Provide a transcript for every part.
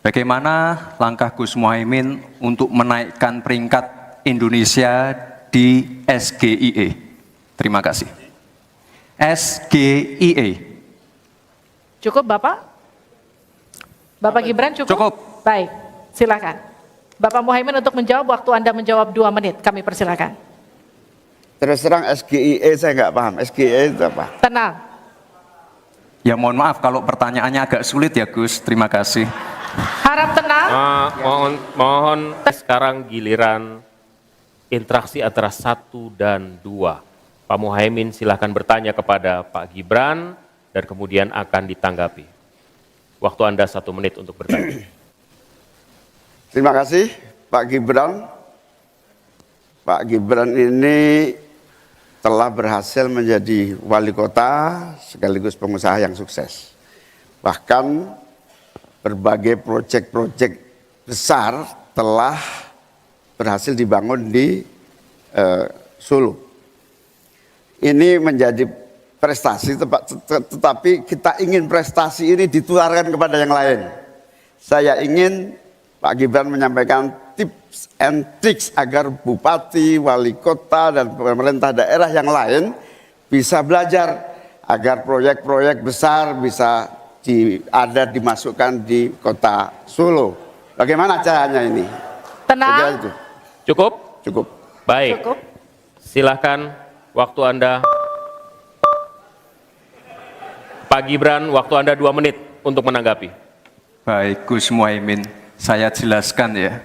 Bagaimana langkah Gus Muhaimin untuk menaikkan peringkat Indonesia di SGIE? Terima kasih. SGIE. Cukup Bapak? Bapak Gibran cukup? Cukup. Baik, silakan. Bapak Muhaimin untuk menjawab, waktu Anda menjawab 2 menit, kami persilakan. Terus terang SGIE saya nggak paham, SGIE itu apa? Tenang. Ya mohon maaf kalau pertanyaannya agak sulit ya Gus, terima kasih. Harap tenang. Mohon sekarang giliran interaksi antara 1 dan 2. Pak Muhaimin silahkan bertanya kepada Pak Gibran dan kemudian akan ditanggapi. Waktu Anda 1 menit untuk bertanya. Terima kasih Pak Gibran. Pak Gibran ini telah berhasil menjadi wali kota sekaligus pengusaha yang sukses. Bahkan berbagai proyek-proyek besar telah berhasil dibangun di Solo. Ini menjadi prestasi, tetapi kita ingin prestasi ini ditularkan kepada yang lain. Saya ingin Pak Gibran menyampaikan tips and tricks agar bupati, wali kota, dan pemerintah daerah yang lain bisa belajar agar proyek-proyek besar bisa dimasukkan di kota Solo. Bagaimana caranya ini? Tenang. Cukup? Cukup. Baik. Cukup. Silahkan waktu Anda. Pak Gibran, waktu Anda 2 menit untuk menanggapi. Baik Gus Muhaimin, saya jelaskan ya.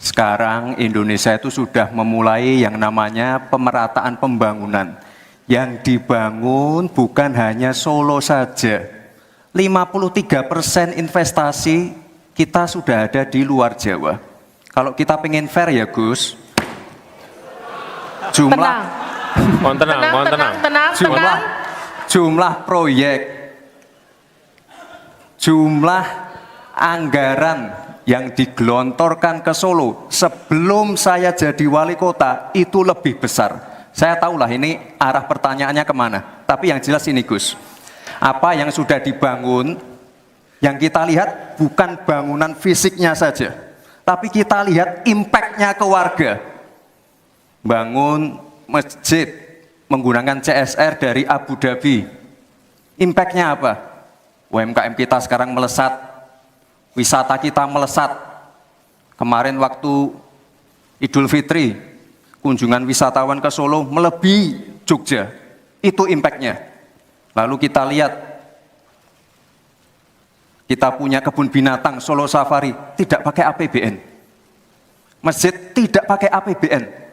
Sekarang Indonesia itu sudah memulai yang namanya pemerataan pembangunan. Yang dibangun bukan hanya Solo saja. 53% investasi kita sudah ada di luar Jawa. Kalau kita pengen fair ya Gus, jumlah proyek, jumlah anggaran yang digelontorkan ke Solo sebelum saya jadi wali kota itu lebih besar. Saya tahulah ini arah pertanyaannya kemana, tapi yang jelas ini Gus, apa yang sudah dibangun, yang kita lihat bukan bangunan fisiknya saja, tapi kita lihat impact-nya ke warga. Bangun masjid menggunakan CSR dari Abu Dhabi, impact-nya apa? UMKM kita sekarang melesat, wisata kita melesat. Kemarin waktu Idul Fitri, kunjungan wisatawan ke Solo melebihi Jogja, itu impact-nya. Lalu kita lihat, kita punya kebun binatang Solo Safari, tidak pakai APBN. Masjid tidak pakai APBN.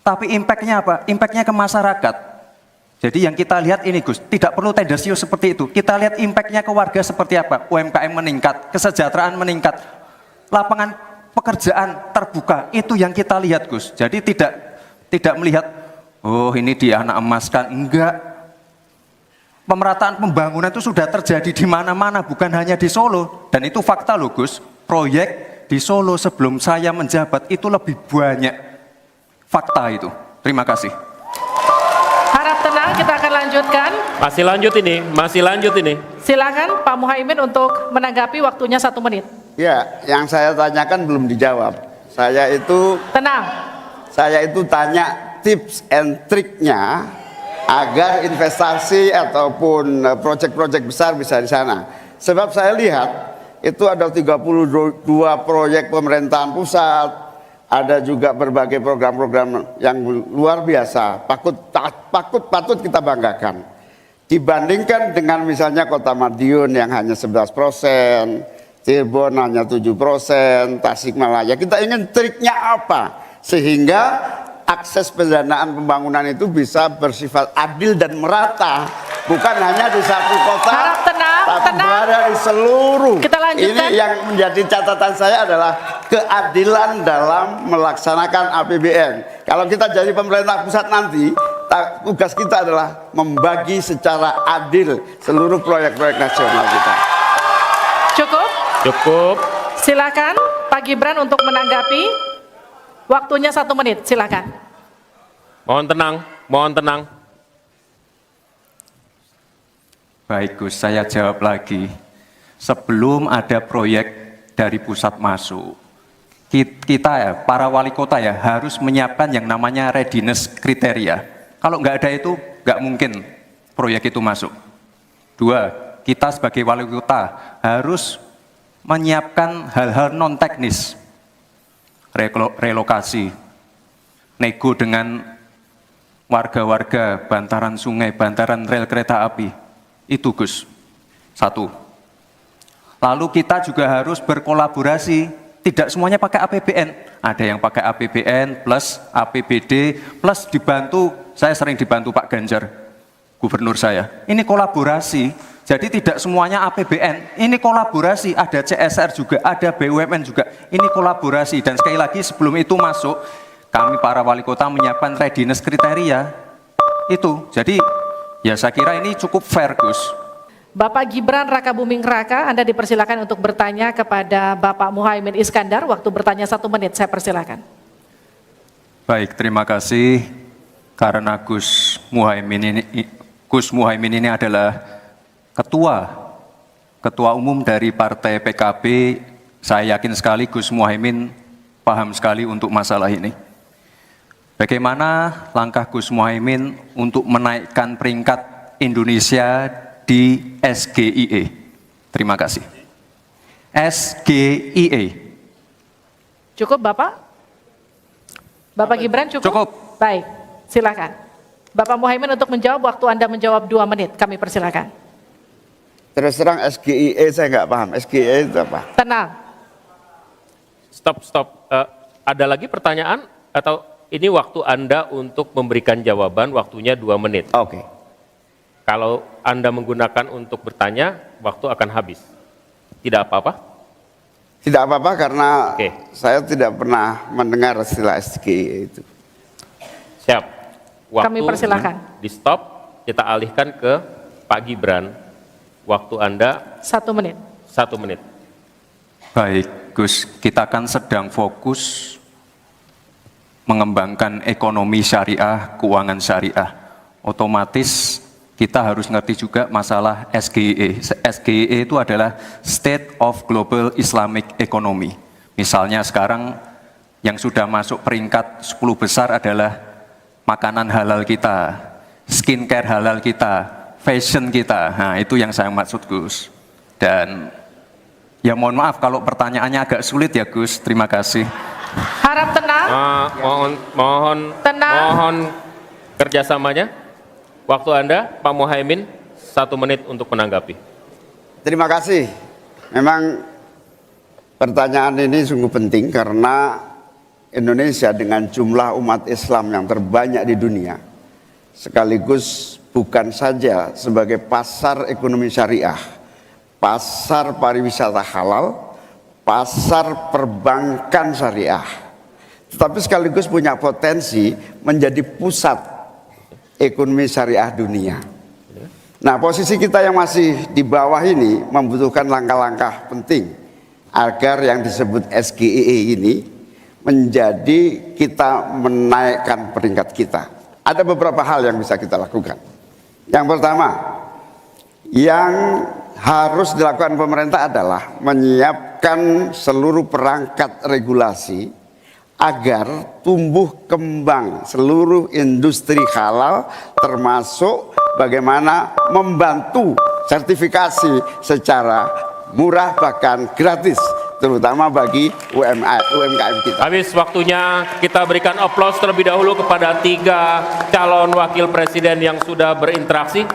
Tapi impact-nya apa? Impact-nya ke masyarakat. Jadi yang kita lihat ini Gus, tidak perlu tendensius seperti itu. Kita lihat impact-nya ke warga seperti apa? UMKM meningkat, kesejahteraan meningkat, lapangan pekerjaan terbuka. Itu yang kita lihat Gus. Jadi tidak melihat, oh ini dia anak emaskan. Enggak. Pemerataan pembangunan itu sudah terjadi di mana-mana, bukan hanya di Solo. Dan itu fakta loh Gus, proyek di Solo sebelum saya menjabat itu lebih banyak. Fakta itu. Terima kasih. Harap tenang, kita akan lanjutkan. Masih lanjut ini. Silakan Pak Muhaimin untuk menanggapi, waktunya 1 menit. Ya, yang saya tanyakan belum dijawab. Tenang. Saya itu tanya tips and triknya agar investasi ataupun proyek-proyek besar bisa di sana. Sebab saya lihat itu ada 32 proyek pemerintahan pusat, ada juga berbagai program-program yang luar biasa, patut kita banggakan. Dibandingkan dengan misalnya Kota Madiun yang hanya 11%, Cirebon hanya 7%, Tasikmalaya. Kita ingin triknya apa? Sehingga akses pendanaan pembangunan itu bisa bersifat adil dan merata, bukan hanya di satu kota, Harap tenang, tapi berada di seluruh. Kita lanjutkan. Ini yang menjadi catatan saya adalah keadilan dalam melaksanakan APBN. Kalau kita jadi pemerintah pusat nanti, tugas kita adalah membagi secara adil seluruh proyek-proyek nasional kita. Cukup. Silakan Pak Gibran untuk menanggapi. Waktunya 1 menit, silakan. Mohon tenang. Baik Gus, saya jawab lagi. Sebelum ada proyek dari pusat masuk. Kita ya, para wali kota ya, harus menyiapkan yang namanya readiness kriteria. Kalau nggak ada itu, nggak mungkin proyek itu masuk. Dua, kita sebagai wali kota harus menyiapkan hal-hal non-teknis, relokasi, nego dengan warga-warga, bantaran sungai, bantaran rel kereta api. Itu Gus, satu. Lalu kita juga harus berkolaborasi, tidak semuanya pakai APBN. Ada yang pakai APBN plus APBD plus dibantu, saya sering dibantu Pak Ganjar, gubernur saya. Ini kolaborasi, jadi tidak semuanya APBN, ini kolaborasi, ada CSR juga, ada BUMN juga, ini kolaborasi. Dan sekali lagi sebelum itu masuk, kami para wali kota menyiapkan readiness kriteria, itu. Jadi ya saya kira ini cukup fair Gus. Bapak Gibran Rakabuming Raka, Anda dipersilakan untuk bertanya kepada Bapak Muhaimin Iskandar. Waktu bertanya 1 menit, saya persilakan. Baik, terima kasih. Karena Gus Muhaimin ini adalah ketua umum dari Partai PKB, saya yakin sekali Gus Muhaimin paham sekali untuk masalah ini. Bagaimana langkah Gus Muhaimin untuk menaikkan peringkat Indonesia di SGIE? Terima kasih. SGIE. Cukup Bapak? Bapak Gibran cukup? Cukup. Baik, silakan. Bapak Muhaimin untuk menjawab, waktu Anda menjawab 2 menit, kami persilakan. Terus terang SGIE saya nggak paham. SGIE itu apa? Tenang. Stop. Ada lagi pertanyaan atau ini waktu Anda untuk memberikan jawaban, waktunya 2 menit. Oke. Kalau Anda menggunakan untuk bertanya, waktu akan habis. Tidak apa-apa? Tidak apa-apa karena Oke. saya tidak pernah mendengar istilah SGIE itu. Siap. Waktu Kami persilakan. di stop, kita alihkan ke Pak Gibran. Waktu Anda 1 menit. 1 menit. Baik Gus, kita kan sedang fokus mengembangkan ekonomi syariah, keuangan syariah. Otomatis kita harus ngerti juga masalah SGIE. SGIE itu adalah State of Global Islamic Economy. Misalnya sekarang yang sudah masuk peringkat 10 besar adalah makanan halal kita, skincare halal kita, fashion kita. Nah itu yang saya maksud Gus. Dan ya mohon maaf kalau pertanyaannya agak sulit ya Gus, terima kasih. Harap tenang. Tenang. Mohon kerjasamanya. Waktu Anda, Pak Muhaimin, 1 menit untuk menanggapi. Terima kasih. Memang pertanyaan ini sungguh penting karena Indonesia dengan jumlah umat Islam yang terbanyak di dunia, sekaligus bukan saja sebagai pasar ekonomi syariah, pasar pariwisata halal, pasar perbankan syariah, tetapi sekaligus punya potensi menjadi pusat ekonomi syariah dunia. Nah, posisi kita yang masih di bawah ini membutuhkan langkah-langkah penting agar yang disebut SGIE ini menjadi kita menaikkan peringkat kita. Ada beberapa hal yang bisa kita lakukan. Yang pertama, yang harus dilakukan pemerintah adalah menyiapkan seluruh perangkat regulasi agar tumbuh kembang seluruh industri halal, termasuk bagaimana membantu sertifikasi secara murah bahkan gratis, terutama bagi UMKM kita. Habis waktunya, kita berikan aplaus terlebih dahulu kepada 3 calon wakil presiden yang sudah berinteraksi.